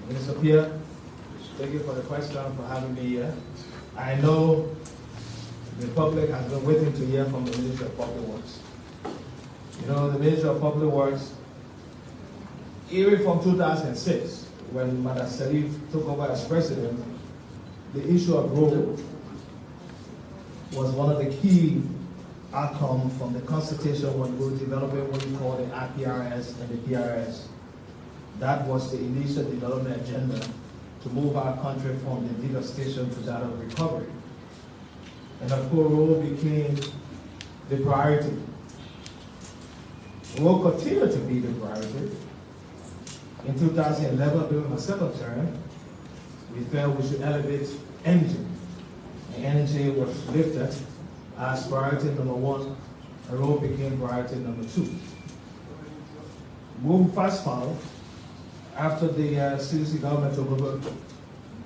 Minister Pierre, thank you for the question, for having me here. I know the public has been waiting to hear from the Ministry of Public Works. You know, the Ministry of Public Works, even from 2006, when Madam Salif took over as president, the issue of road was one of the key outcomes from the consultation when we were developing what we call the IPRS and the PRS. That was the initial development agenda to move our country from the devastation to that of recovery. And of course, road became the priority. Road continued to be the priority. In 2011, during my second term, we felt we should elevate energy. And energy was lifted as priority number one, and road became priority number two. Moving fast forward, after the CDC government took over,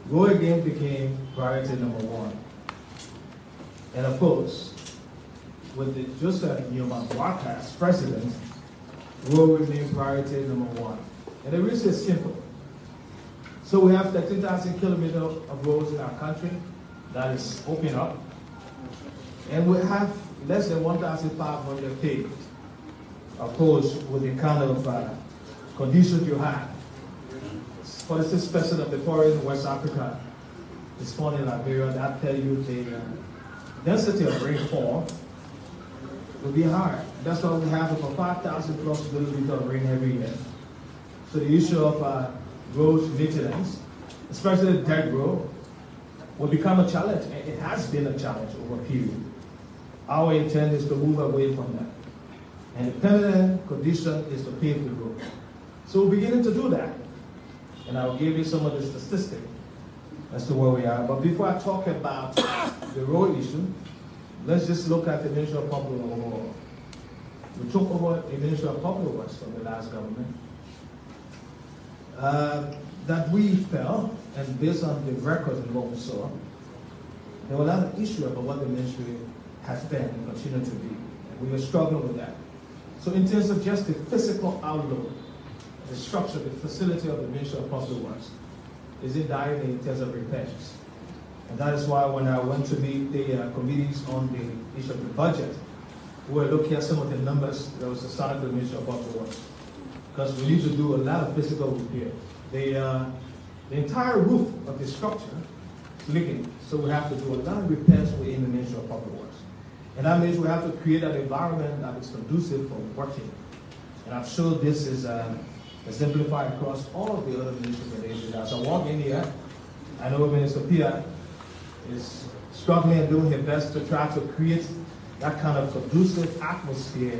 road again became priority number one. And of course, with the Joseph Newman-Walker as president, road remained priority number one. And the reason is simple. So we have 13,000 kilometers of roads in our country that is open up. And we have less than 1,500 paved. Of course, with the kind of conditions you have. For the 6% of the forest in West Africa is found in Liberia. That tells you the density of rainfall will be higher. That's why we have about 5,000 plus millimeters of rain every year. So the issue of road maintenance, especially the dirt road, will become a challenge. It has been a challenge over a period. Our intent is to move away from that. And the permanent condition is to pave the road. So we're beginning to do that. And I'll give you some of the statistics as to where we are. But before I talk about the road issue, let's just look at the Ministry of Public Works overall. We took over the Ministry of Public Works from the last government. That we felt, and based on the records and what we saw, there were a lot of issues about what the ministry has been and continue to be. And we were struggling with that. So in terms of just the physical outlook, the structure, the facility of the Ministry of Public Works is in dire need in terms of repairs. And that is why when I went to meet the committees on the issue of the budget, we were looking at some of the numbers that was assigned to the Ministry of Public Works. Because we need to do a lot of physical repair. The entire roof of the structure is leaking, so we have to do a lot of repairs within the Ministry of Public Works. And that means we have to create an environment that is conducive for working. And I'm sure this is exemplified across all of the other ministries. As I walk in here, I know Minister Pierre is struggling and doing her best to try to create that kind of conducive atmosphere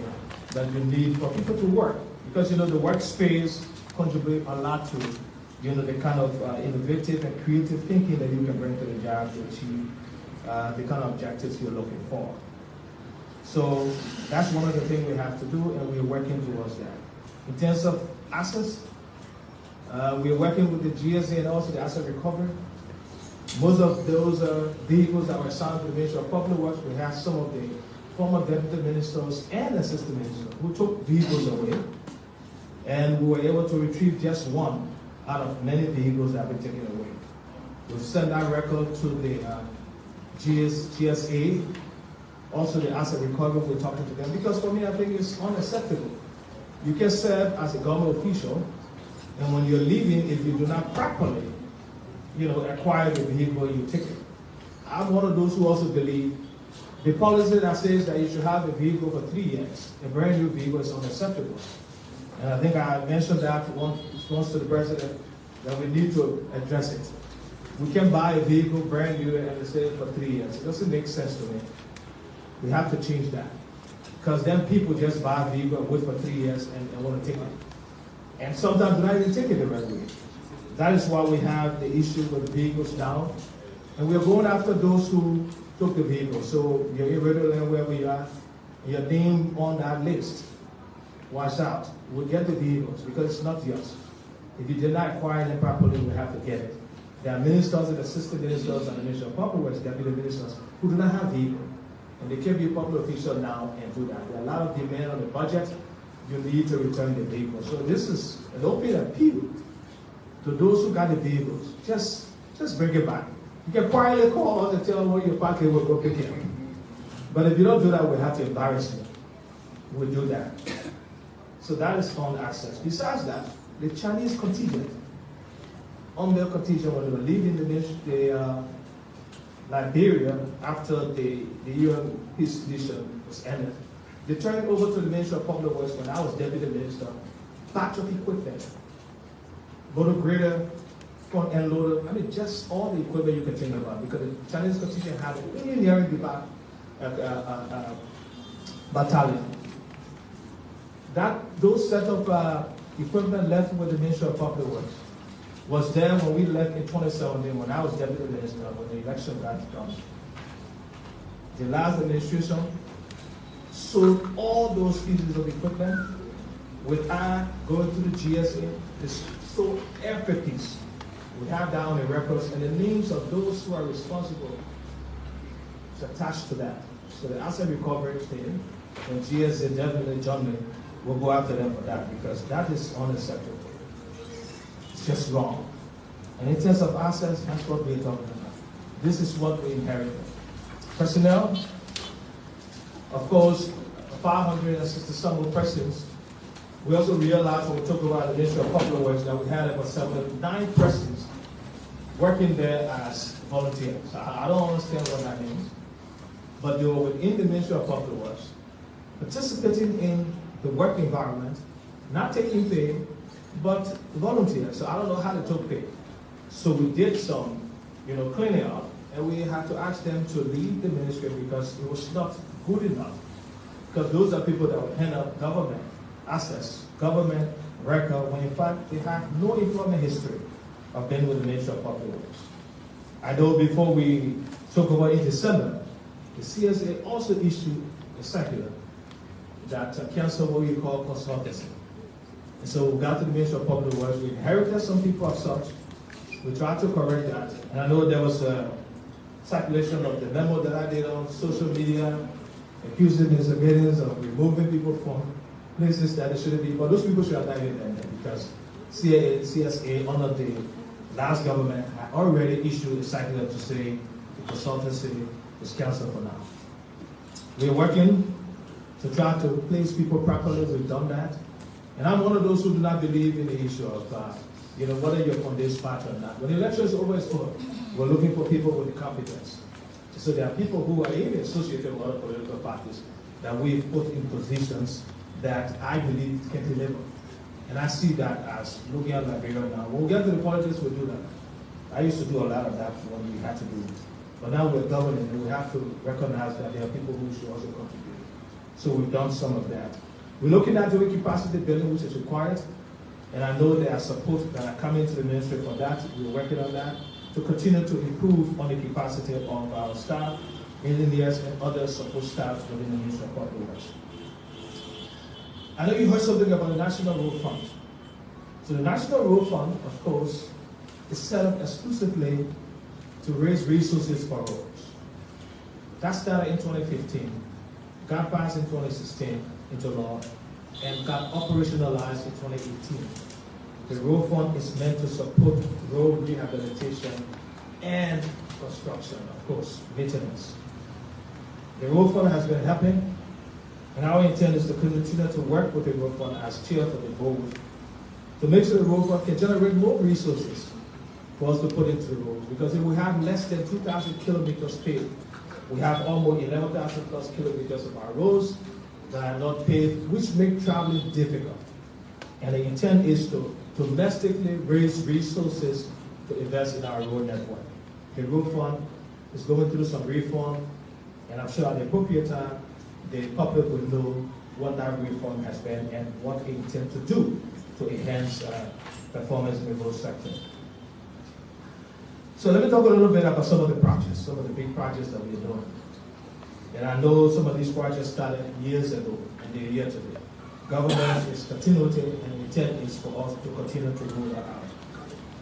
that you need for people to work. Because, you know, the workspace contributes a lot to, you know, the kind of innovative and creative thinking that you can bring to the job to achieve the kind of objectives you're looking for. So that's one of the things we have to do, and we're working towards that. In terms of assets, we're working with the GSA and also the asset recovery. Most of those vehicles that were assigned to the Ministry of Public Works, we have some of the former deputy ministers and assistant ministers who took vehicles away. And we were able to retrieve just one out of many vehicles that have been taken away. We've sent that record to the GSA, also the asset recovery, we're talking to them. Because for me, I think it's unacceptable. You can serve as a government official, and when you're leaving, if you do not properly, you know, acquire the vehicle, you take it. I'm one of those who also believe the policy that says that you should have a vehicle for 3 years, a brand new vehicle, is unacceptable. And I think I mentioned that once to the president, that we need to address it. We can buy a vehicle brand new and say it for 3 years. It doesn't make sense to me. We have to change that. Because then people just buy a vehicle and wait for 3 years and want to take it. And sometimes they're not even taking it right away. That is why we have the issue with vehicles down. And we're going after those who took the vehicle. So you're irregular wherever you are, and your name on that list. Watch out. We'll get the vehicles because it's not yours. If you did not acquire them properly, we have to get it. There are ministers and assistant ministers and the Ministry of Public Works, deputy ministers, who do not have vehicles. And they can be a public official now and do that. There are a lot of demand on the budget. You need to return the vehicle. So this is an open appeal to those who got the vehicles, just bring it back. You can quietly call us and tell them where your park will go pick it up. But if you don't do that, we have to embarrass you. We'll do that. So that is found access. Besides that, the Chinese contingent, on their contingent when they were leaving the Liberia after the UN peace mission was ended, they turned over to the Ministry of Public Works when I was deputy minister, batch of equipment, motor grader, front end loader, I mean just all the equipment you can think about, because the Chinese contingent had an engineering battalion. Those set of equipment left with the Ministry of Public Works was there when we left in 2017 when I was deputy minister, when the election got done. The last administration sold all those pieces of equipment without going to the GSA. They sold every piece. We have that on the records, and the names of those who are responsible is attached to that. So the asset recovery team and GSA definitely jointly will go after them for that, because that is unacceptable. It's just wrong. And in terms of assets, that's what we're talking about. This is what we inherited. Personnel, of course, 560-some persons. We also realized when we talked about the Ministry of Public Works that we had about 79 persons working there as volunteers. I don't understand what that means, but they were within the Ministry of Public Works, participating in the work environment, not taking pay, but volunteers. So I don't know how they took pay. So we did some, cleaning up, and we had to ask them to leave the ministry because it was not good enough. Because those are people that would hand up government assets, government record, when in fact they have no employment history of being with the Ministry of Public Works. I know before we took over in December, the CSA also issued a circular that canceled what we call consultancy. And so we got to the Ministry of Public Works, we inherited some people of such, we tried to correct that, and I know there was a circulation of the memo that I did on social media, accusing Mr. Giddings of removing people from places that they shouldn't be, but those people should have died in there because CSA under the last government had already issued a circular to say the consultancy is canceled for now. We're working to try to place people properly. We've done that. And I'm one of those who do not believe in the issue of, whether you're from this party or not. When the election is over, it's over. We're looking for people with the competence. So there are people who are even associated with other political parties that we've put in positions that I believe can deliver. And I see that as looking at Liberia now. When we get to the politics, we'll do that. I used to do a lot of that when we had to do it. But now we're governing, and we have to recognize that there are people who should also contribute. So we've done some of that. We're looking at doing capacity building, which is required. And I know there are support that are coming to the ministry for that. We're working on that to continue to improve on the capacity of our staff, engineers, and other support staff within the Ministry of Public Works. I know you heard something about the National Road Fund. So the National Road Fund, of course, is set up exclusively to raise resources for roads. That started in 2015, got passed in 2016 into law, and got operationalized in 2018. The road fund is meant to support road rehabilitation and construction, of course, maintenance. The road fund has been helping, and our intent is to continue to work with the road fund as chair for the board to make sure the road fund can generate more resources for us to put into the roads. Because if we have less than 2,000 kilometers paved, we have almost 11,000 plus kilometers of our roads that are not paved, which make traveling difficult. And the intent is to domestically raise resources to invest in our road network. The road fund is going through some reform, and I'm sure at the appropriate time, the public will know what that reform has been and what it intends to do to enhance performance in the road sector. So let me talk a little bit about some of the projects, some of the big projects that we're doing. And I know some of these projects started years ago, and they're here today. Government is continuing, and the intent is for us to continue to roll that out.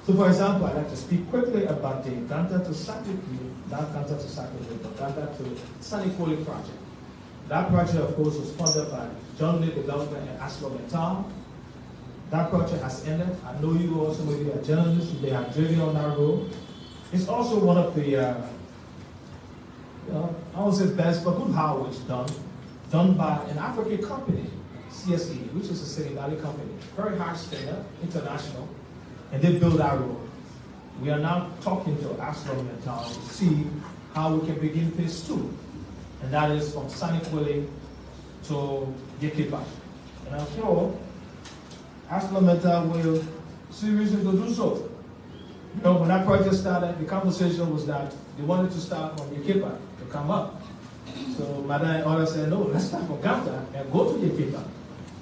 So for example, I'd like to speak quickly about the Ganta to Sakiki, not Ganta to Sakiki, but Ganta to Sanikoli project. That project, of course, was funded by jointly the government and ArcelorMittal. That project has ended. I know you also maybe are journalists, they have driven on that road. It's also one of the, I won't say best, but good highways done by an African company, CSE, which is a Senegalese company, very high standard, international, and they build that road. We are now talking to ArcelorMittal to see how we can begin phase 2, and that is from Sanikwele to Yekepa. And I'm sure ArcelorMittal will see reason to do so. You know, when that project started, the conversation was that they wanted to start from Yekepa to come up. So Madam and others said, no, let's start from Ganta and go to Yekepa.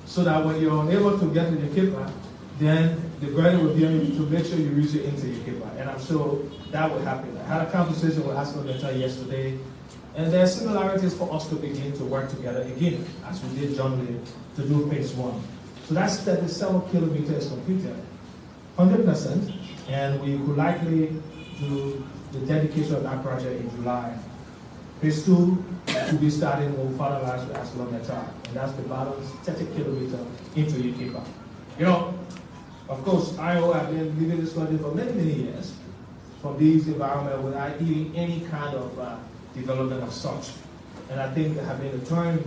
So that when you're unable to get to Yekepa, then the granny will be able to make sure you reach it into Yekepa. And I'm sure that will happen. I had a conversation with ArcelorMittal yesterday, and there are similarities for us to begin to work together again, as we did jointly to do phase 1. So that's 37 kilometers completed, 100%, and we will likely do the dedication of that project in July. Phase 2 will be starting when we finalize with ArcelorMittal, and that's the balance 30 kilometers into Yekepa. You know, of course, I have been living this country for many, many years from these environments without eating any kind of development of such. And I think I have been a turn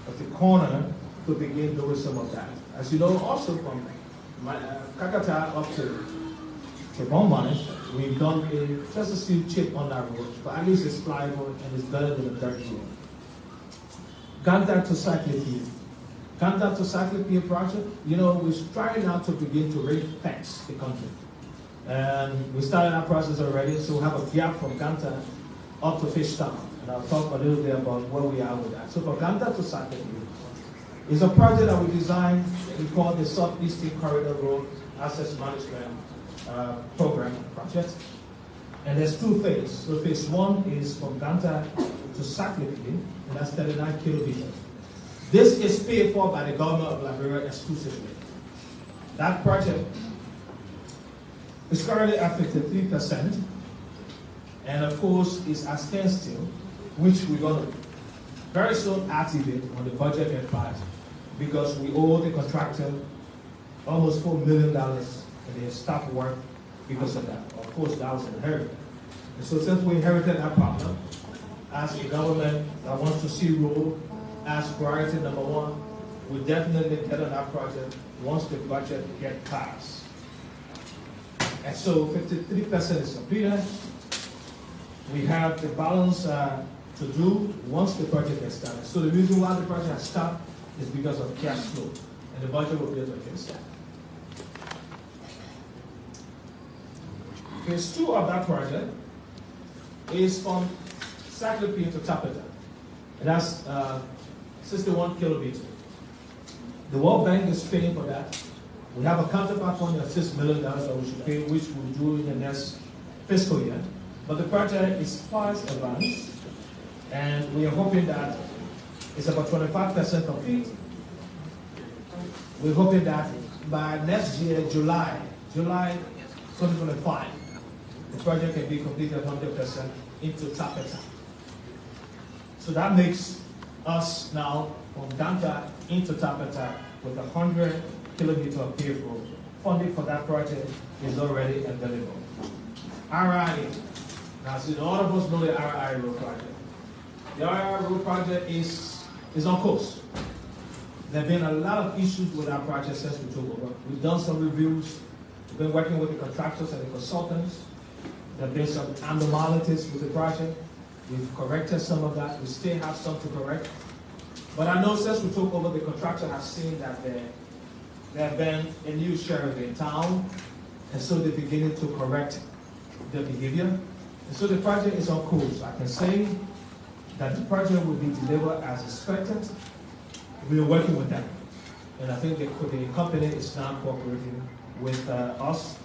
of the corner to begin doing some of that. As you know, also from Kakata up to Bombay, we've done just a steel chip on that road, but at least it's pliable and it's better than a dirt road. Ganta to Cyclopia. Ganta to Cyclopia project, you know, we're trying now to begin to ring-fence the country. And we started that process already, so we have a gap from Ganta up to Fishtown. And I'll talk a little bit about where we are with that. So for Ganta to Cyclopia, it's a project that we designed, we call the Southeastern Corridor Road Access Management Program project. And there's 2 phases. So phase 1 is from Ganta to Cyclopia, and that's 39 kilometers. This is paid for by the government of Liberia exclusively. That project is currently at 53%, and of course is at standstill, which we're going to very soon activate when the budget gets passed, because we owe the contractor almost $4 million, and they stopped work because of that. Of course, that was inherited. And so since we inherited that problem, as a government that wants to see road as priority number 1, we definitely get on that project once the budget gets passed. And so 53% is completed. We have the balance to do once the project gets started. So the reason why the project has stopped is because of cash flow, and the budget will be able to fix that. Phase 2 of that project is from Cyclopia to Tapeta, and that's 61 kilometers. The World Bank is paying for that. We have a counterpart fund of $6 million that we should pay, which we'll do in the next fiscal year. But the project is far advanced, and we are hoping that it's about 25% complete. We're hoping that by next year, July 2025, the project can be completed 100% into Tapeta. So that makes us now from Ganta into Tapeta with 100 kilometers of paved road. Funding for that project is already available. RI. Now, see, all of us know the RI road project. The RI road project is on course. There have been a lot of issues with our project since we took over. We've done some reviews. We've been working with the contractors and the consultants. There have been some abnormalities with the project. We've corrected some of that. We still have some to correct. But I know since we took over, the contractor has seen that there have been a new sheriff in town, and so they're beginning to correct their behavior. And so the project is on course. I can say that the project will be delivered as expected. We are working with them. And I think the company is now cooperating with us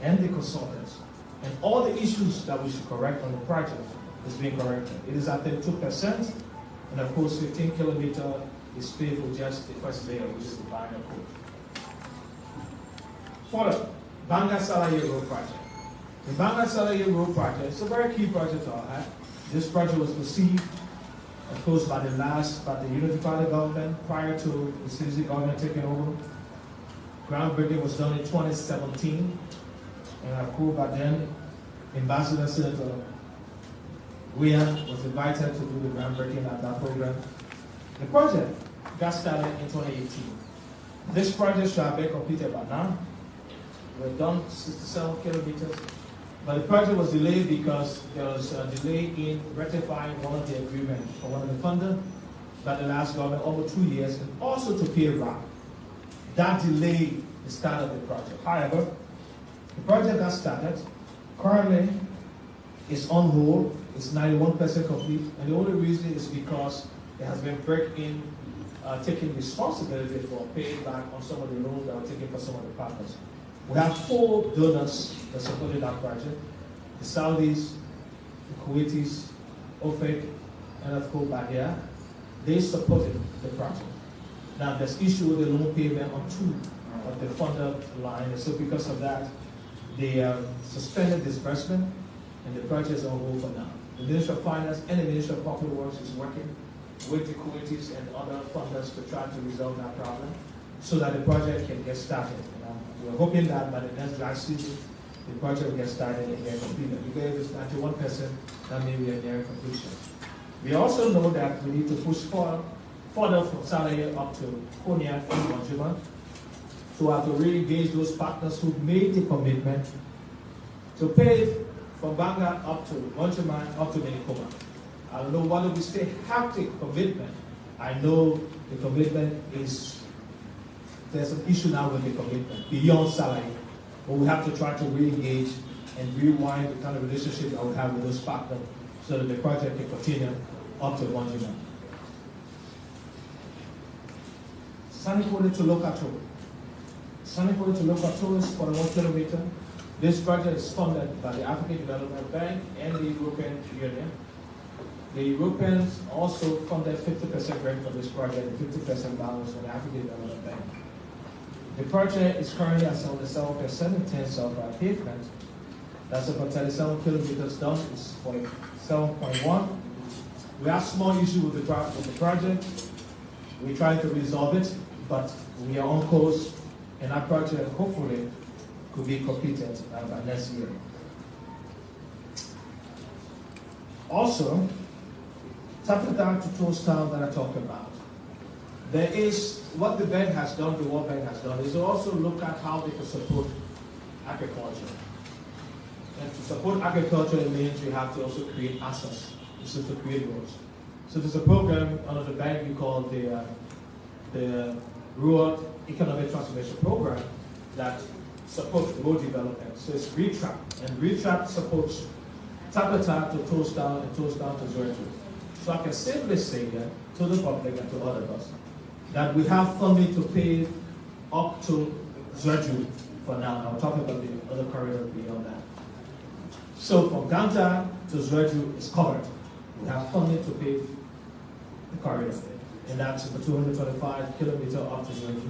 and the consultants. And all the issues that we should correct on the project is being corrected. It is at 32%, and of course 15 kilometers is paid for just the first layer, which is the binder code. Further, Banga Salaye Road project. The Banga Salaye Road project is a very key project to our heart. This project was conceived, of course, by the Unity Party government prior to the CDC government taking over. Groundbreaking was done in 2017, and our crew by then, Ambassador Senator William was invited to do the groundbreaking at that program. The project got started in 2018. This project should have been completed by now. We've done 67 kilometers, but the project was delayed because there was a delay in ratifying one of the agreements for one of the funders by the last government over 2 years, and also to pay rock. That delayed the start of the project. However, the project got started. Currently, it's on hold. It's 91% complete, and the only reason is because there has been break-in taking responsibility for paying back on some of the loans that were taken for some of the partners. We have 4 donors that supported that project: the Saudis, the Kuwaitis, OFEC, and of course Bahia. They supported the project. Now there's issue with the loan payment on 2 of the funder line, and so because of that, they suspended disbursement, and the project is on hold for now. The Ministry of Finance and the Ministry of Public Works is working with the Kuwaitis and other funders to try to resolve that problem so that the project can get started. We're hoping that by the next dry season, the project will get started and get completed. Because it's 91%, that may be a near completion. We also know that we need to push further from Salaya up to Konya and Wanjima to have to really engage those partners who made the commitment to pay from Banga up to Wanjima, up to Minikoma. I don't know whether we still have the commitment. I know the commitment is, there's an issue now with the commitment beyond Salaya, but we have to try to re-engage and rewind the kind of relationship that we have with those partners so that the project can continue up to Wanjima. Sanikode to Lokato. Sanikode to Lokato is for 1 kilometer. This project is funded by the African Development Bank and the European Union. The Europeans also funded 50% grant for this project and 50% balance from the African Development Bank. The project is currently at 77% in terms of pavement. That's about 37 kilometers done. It's 47.1. We have small issue with the project. We try to resolve it, but we are on course, and our project hopefully could be completed by next year. Also, Tapita to Toasttown that I talked about. There is, what the bank has done, the World Bank has done, is to also look at how they can support agriculture. And to support agriculture, it means we have to also create assets, so to create roads. So there's a program under the bank we call the Rural Economic Transformation Program that supports road development. So it's RETRAP, and RETRAP supports Tapita to Toasttown and Toasttown to Zurich. So I can simply say that to the public and to all of us that we have funding to pave up to Zurich for now. I'll talk about the other corridors beyond that. So from Ganta to Zurich is covered. We have funding to pave the corridor, and that's for 225 kilometers up to Zurich.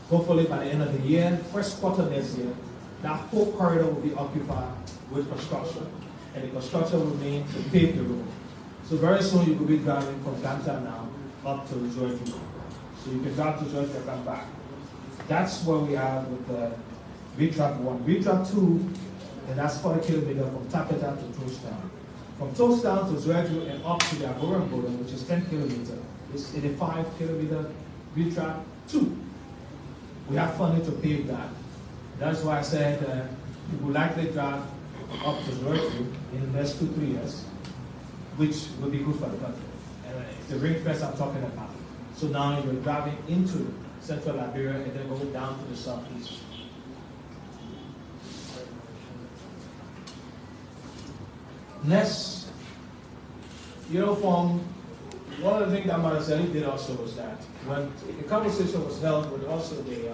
Hopefully by the end of the year, first quarter next year, that whole corridor will be occupied with construction, and the construction will mean to pave the road. So very soon you will be driving from Ganta now up to Zurich. So you can drive to Zurich and come back. That's where we are with the RETRAP 1. RETRAP 2, and that's 40 kilometers from Tapita to Toasttown. From Toasttown to Zurich and up to the Agoran border, which is 10 kilometers. It's 85 kilometers RETRAP 2. We have funding to pave that. That's why I said we will likely drive up to Zurich in the next 2-3 years, which will be good for the country. And it's the ring fence I'm talking about. So now you're driving into central Liberia and then going down to the southeast. Next, from one of the things that Marceli did also was that when the conversation was held with also the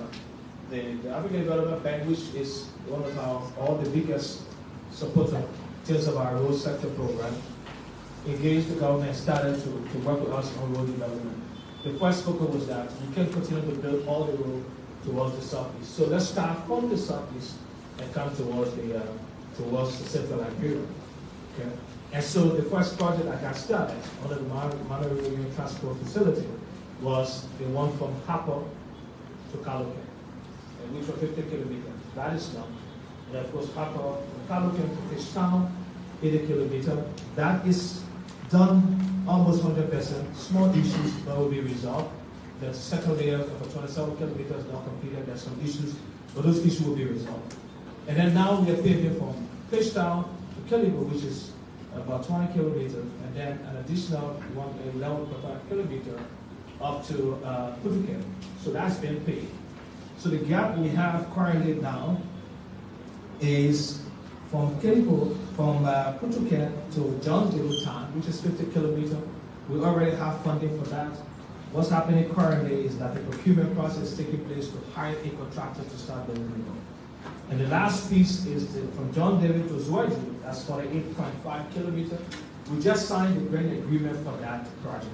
African Development Bank, which is one of all the biggest supporters in terms of our road sector program, engaged the government and started to work with us on road development. The first focus was that we can continue to build all the road towards the southeast. So let's start from the southeast and come towards the central Liberia. Okay? And so the first project that got started under the Monterey Transport Facility was the one from Hapo to Kaloke. which were 50 kilometers. That is done. And of course, Carlo came to Fishtown, 80 kilometers. That is done almost 100%. Small issues that will be resolved. The second layer of 27 kilometers now completed. There's some issues, but those issues will be resolved. And then now we are paving from Fishtown to Kilibo, which is about 20 kilometers, and then an additional 11.5 kilometers up to Putuket. So that's been paved. So the gap we have currently now is from Kilibo, from Putuket to John Dale Town, which is 50 kilometers. We already have funding for that. What's happening currently is that the procurement process is taking place to hire a contractor to start building the road. And the last piece is from John David to Zoiju, that's 48.5 kilometers. We just signed the grant agreement for that project.